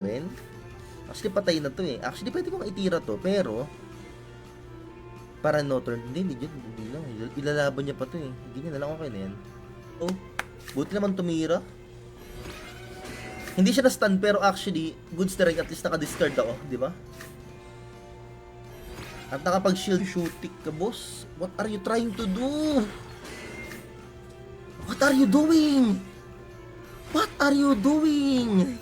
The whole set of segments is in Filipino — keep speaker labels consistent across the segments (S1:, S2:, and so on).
S1: Men. Actually, patay na to eh. Actually, pwede kong itira to, pero para no turn. Hindi lang. Ilalaban niya pa to eh. Hindi niya na lang okay na yan. Oh, buti naman tumira. Hindi siya na-stun, pero actually, goods na rin. At least naka-discard ako, di ba? At nakapag-shield shooting ka, boss. What are you trying to do? What are you doing? What are you doing?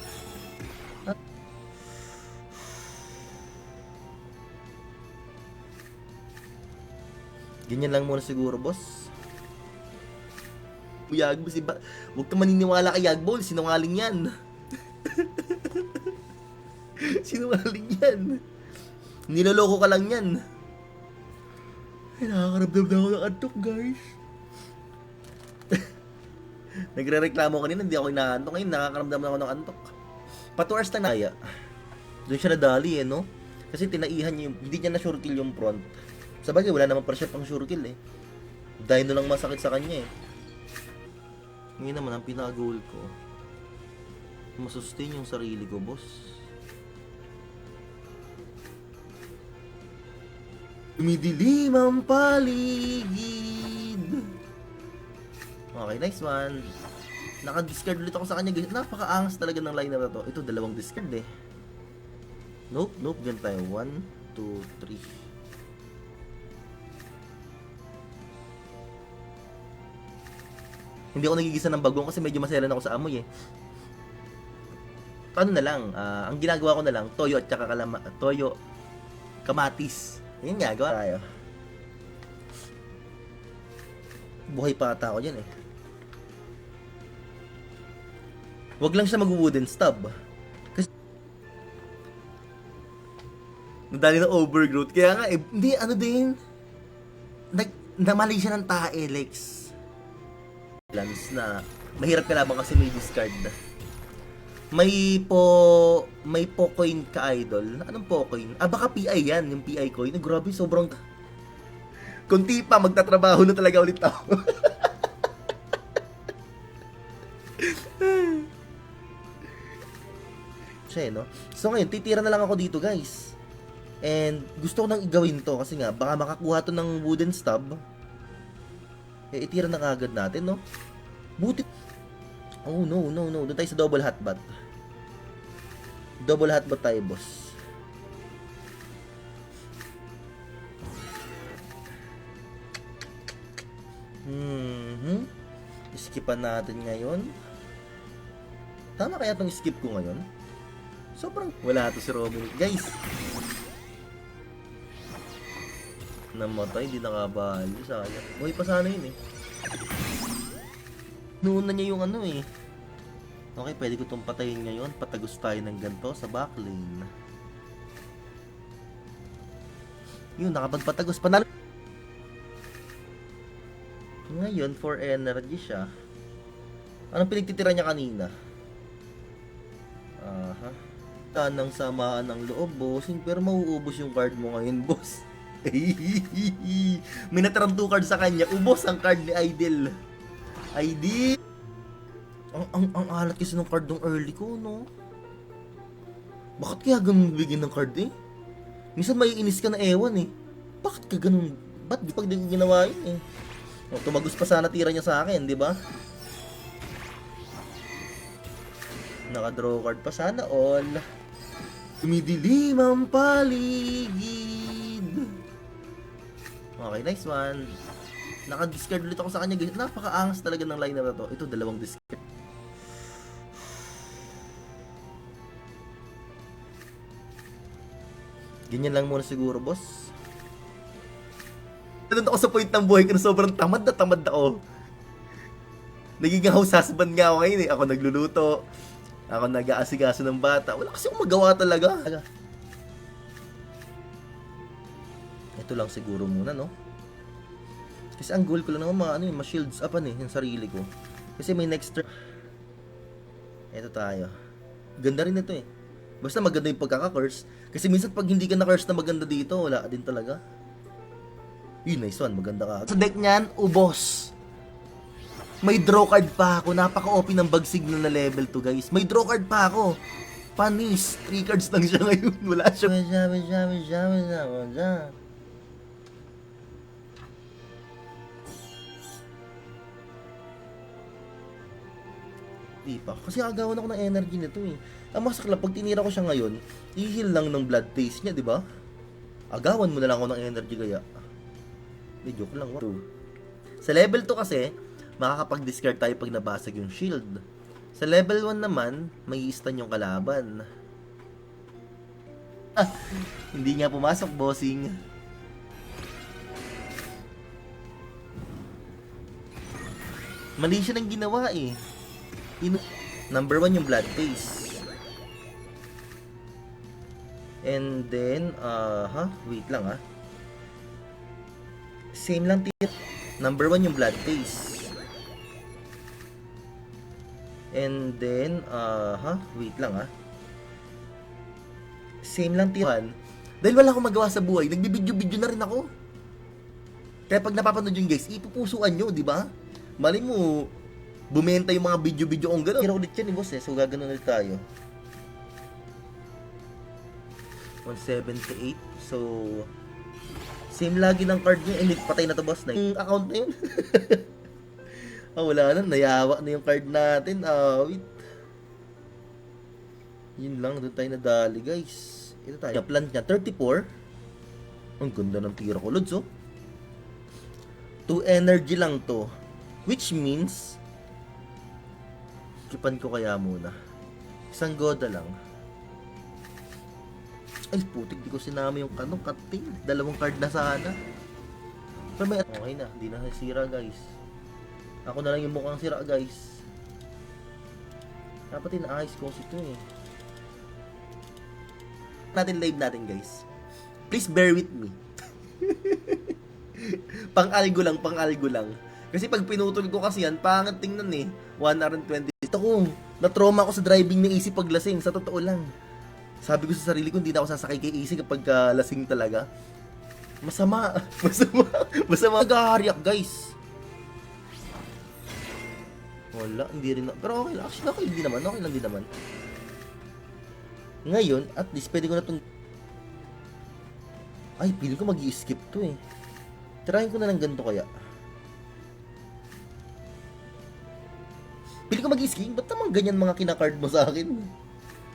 S1: Ganyan lang muna siguro, boss. Yagbol, huwag ka maniniwala kay Yagbol. Sinungaling yan. Sinungaling yan. Niloloko ka lang yan. Ay, nakakaramdam na ako ng antok, guys. Nagre-reklamo kanina, hindi ako inaantok. Ngayon, nakakaramdam na ako ng antok. Pa 2 hours na naya. Doon siya nadali eh, no? Kasi tinaihan niya yung, hindi niya na sure kill yung front. Sa bagay, wala naman pa siya pang sure kill eh. Dino lang masakit sa kanya eh. Ngayon naman, ang pinaka-goal ko, masustain yung sarili ko, boss. Dumidilim ang paligid. Okay, nice one. Naka-discard ulit ako sa kanya. Napaka-angas talaga ng line na to. Ito, dalawang discard eh. Nope. Ganun tayo. 1, 2, 3. Hindi ako nagigisa ng bagong kasi medyo maselan ako sa amoy eh. Ano na lang, ang ginagawa ko na lang, toyo at saka toyo, kamatis. Yan nga, gawa tayo. Buhay pa ata ako dyan eh. Wag lang siya mag-wooden stub. Kasi nadali ng overgrowth. Kaya nga eh, hindi ano din. Namali siya ng tae, Lex. Plans na mahirap ka labang kasi may discard. May po coin ka, idol. Anong po coin? Baka PI yan, yung PI coin. Grabe, sobrang kunti pa, magtatrabaho na talaga ulit ako. Siya, no? So ngayon, titira na lang ako dito, guys. And gusto ko nang igawin to kasi nga baka makakuha to ng wooden stub. Eh, itira na kagad natin, no? Buti. Oh, no. Doon tayo sa double hotbat. Double hotbat tayo, boss. Skipan natin ngayon. Tama kaya itong skip ko ngayon? Sobrang wala to si Robin. Guys! Namatay, hindi nakabali. Sayang. Buhay pa sana yun eh. Noon na niya yung ano eh. Okay, pwede ko itong patayin ngayon. Patagos tayo ng ganito sa backlane. Yun, nakapagpatagos. Panalo. Ngayon, for energy siya. Anong pinagtitira niya kanina? Aha. Tanang samaan ng loob, bossing. Pero mauubos yung card mo ngayon, boss. May natirang 2 cards sa kanya. Ubos ang card ni Idol. Idol. Ang alat kasi ng card ng early ko, no? Bakit kaya ganun bigyan ng card eh? Minsan may inis ka na ewan eh. Bakit ka ganun? Ba't di pag di ko ginawa yun eh? O, tumagos pa sana tira niya sa akin, di ba? Naka-draw card pa sana all. Dumidilim ang paligid. Okay, nice one. Naka-discard ulit ako sa kanya. Napaka-angas talaga ng line na to. Ito, dalawang discard. Ganyan lang muna siguro, boss. Nandun ako sa point ng buhay ko na sobrang tamad ako. Nagiging house husband nga ako ngayon eh. Ako nagluluto. Ako nag-aasikaso ng bata. Wala kasi akong magawa talaga. Ito lang siguro muna, no? Kasi ang goal ko lang naman, ma-shields upan eh, yung sarili ko. Kasi may next turn. Ito tayo. Ganda rin ito eh. Basta maganda yung pagkaka-curse. Kasi minsan pag hindi ka na-curse na maganda dito, wala din talaga. Yun, nice one. Maganda ka. Sa deck niyan, ubos. May draw card pa ako. Napaka-OP ng bag signal na level 2, guys. May draw card pa ako. Panis. 3 cards lang siya ngayon. Wala siya. Di pa. Kasi agawan ako ng energy nito eh. Ang masaklap, pag tinira ko siya ngayon, i-heal lang ng blood taste niya, di ba? Agawan mo na lang ako ng energy kaya. May joke lang. Sa level 2 kasi, makakapag-discard tayo pag nabasag yung shield. Sa level 1 naman, may stun yung kalaban. Hindi nga pumasok, bossing. Mali siya ng ginawa eh. Number 1 yung blood taste. And then, wait lang Same lang tier. Number 1 yung blood taste. And then, wait lang Same lang tier. Dahil wala akong magawa sa buhay, nagbibidyo-video na rin ako. Kaya pag napapanood yun guys, ipupusuan nyo, di ba? Mali mo, bumenta yung mga video-video kong gano'n. Kira ulit yan boss so gaganon ulit tayo. 178. So, same lagi ng card niya. Patay na to boss na yung account na yun. Wala na. Nayawa na yung card natin. Wait. Yun lang. Doon tayo nadali guys. Ito tayo. Plant niya. 34. Ang ganda ng tira ko. Lods 2 energy lang to. Which means, kipan ko kaya muna. Isang goda lang. Ay, putik, di ko sinama yung cutting. 2 card na sana. Pero may okay na, di na sira guys. Ako na lang yung mukhang sira guys. Dapat inaayos ko ito natin live natin guys. Please bear with me. Pang-algo lang. Kasi pag pinutol ko kasi yan, pangit tingnan 1 hour and 20. Ito ko, na-trauma ako sa driving ng AC pag lasing. Sa totoo lang. Sabi ko sa sarili ko, hindi na ako sasakay kay AC kapag lasing talaga. Masama. Nag-ahariak, guys. Wala, hindi rin. Pero okay lang. Actually, okay lang din naman. Ngayon, at least, pwede ko na itong... Ay, pili ko mag-i-skip to Tirahin ko na lang ganito kaya. Pili ko mag-i-skip? Ba't naman ganyan mga kinakard mo sa akin?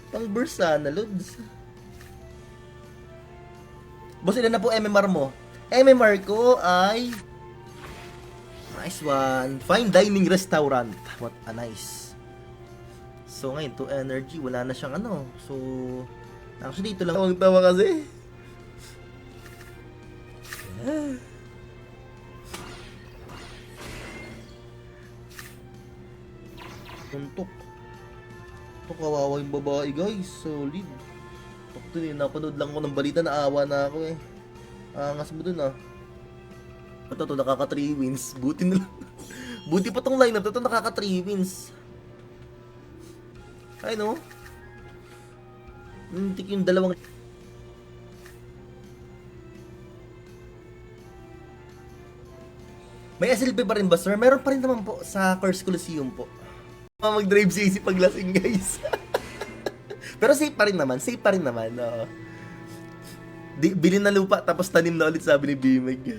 S1: Pang burst sana, Lods. Boss, ilan na po MMR mo? MMR ko ay... Nice one. Fine dining restaurant. What a nice. So ngayon, 2 energy. Wala na siyang So, actually, ito lang. Ang tawa kasi. Tuntok. Ito kawawa yung babae guys. Solid. Ito napanood lang ko ng balita, naawa na ako Angas mo dun Ito nakaka 3 wins. Buti na lang. Buti pa tong lineup. Ito nakaka 3 wins. Ay no. Tik yung dalawang. May SLP pa rin ba sir? Meron pa rin naman po sa Curse Coliseum po. Mag-drive si AC paglasing guys. Pero safe pa rin naman. Bilhin na lupa tapos tanim na ulit, sabi ni Bimig.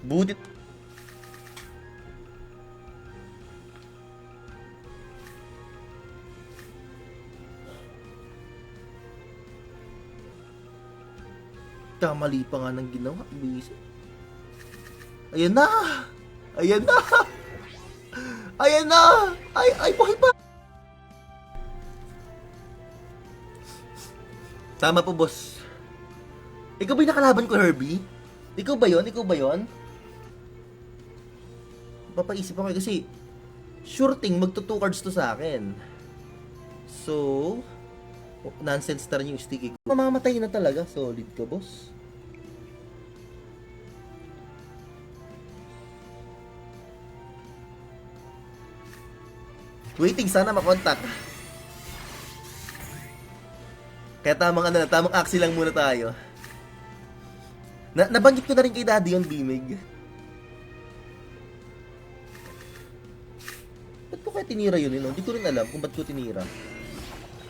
S1: Buti. Mali pa nga ng ginawa. Busy. Ayan na! Ay, buhay pa! Tama po, boss. Ikaw ba yung nakalaban ko, Herbie? Ikaw ba yon? Papaisip ako kasi sure thing, magto-2 cards to sa akin. So, nonsense na rin yung sticky ko. Mamamatay na talaga. Solid ka, boss. Waiting, sana makontak. Kaya tamang axi lang muna tayo. Nabanggit ko na rin kay Daddy yung Bimig. Ba't ko kaya tinira yun? Hindi ko rin alam kung ba't ko tinira.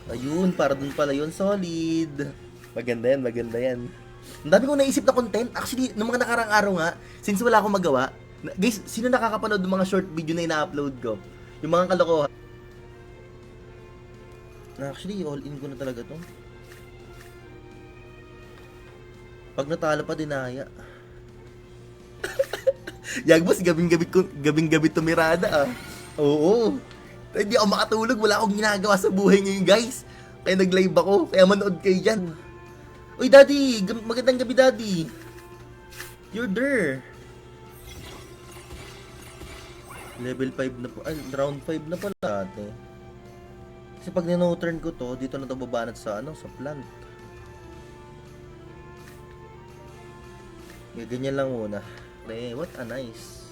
S1: Ayun, para dun pala yun. Solid. Maganda yan, maganda yan. Ang dami kong naisip na content. Actually, nung mga nakarang araw nga, since wala akong magawa, guys, sino nakakapanood ng mga short video na ina-upload ko? Yung mga kalokohan. Actually, all in ko na talaga to. Pag natalo pa, dinaya. Yagbos, gabing-gabi tumirada ah. Oo. Hindi ako makatulog, wala akong ginagawa sa buhay ngayon guys. Kaya nag-live ako, kaya manood kayo dyan. Uy Daddy, magandang gabi Daddy. You're there. Level 5 na po, ay round 5 na pala ate. Kasi pag nino-turn ko to, dito na to babanat sa sa plant. Ganyan lang muna. What a nice.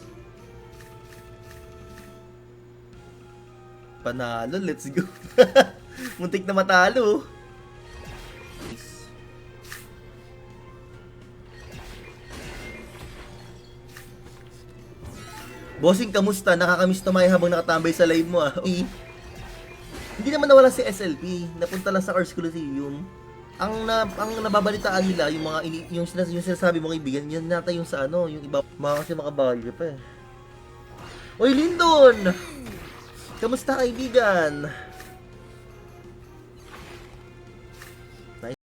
S1: Panalo, let's go. Muntik na matalo. Bossing, kamusta? Nakakamiss tumayo habang nakatambay sa live mo ah. Okay. Hindi naman nawala si SLP. Napunta lang sa Ars Coliseum. Ang nababalitaan nila, yung sinasabi mong kaibigan, yan nata yung sa yung iba, kasi makabagal pa eh. Oy, Lindon! Kamusta kaibigan?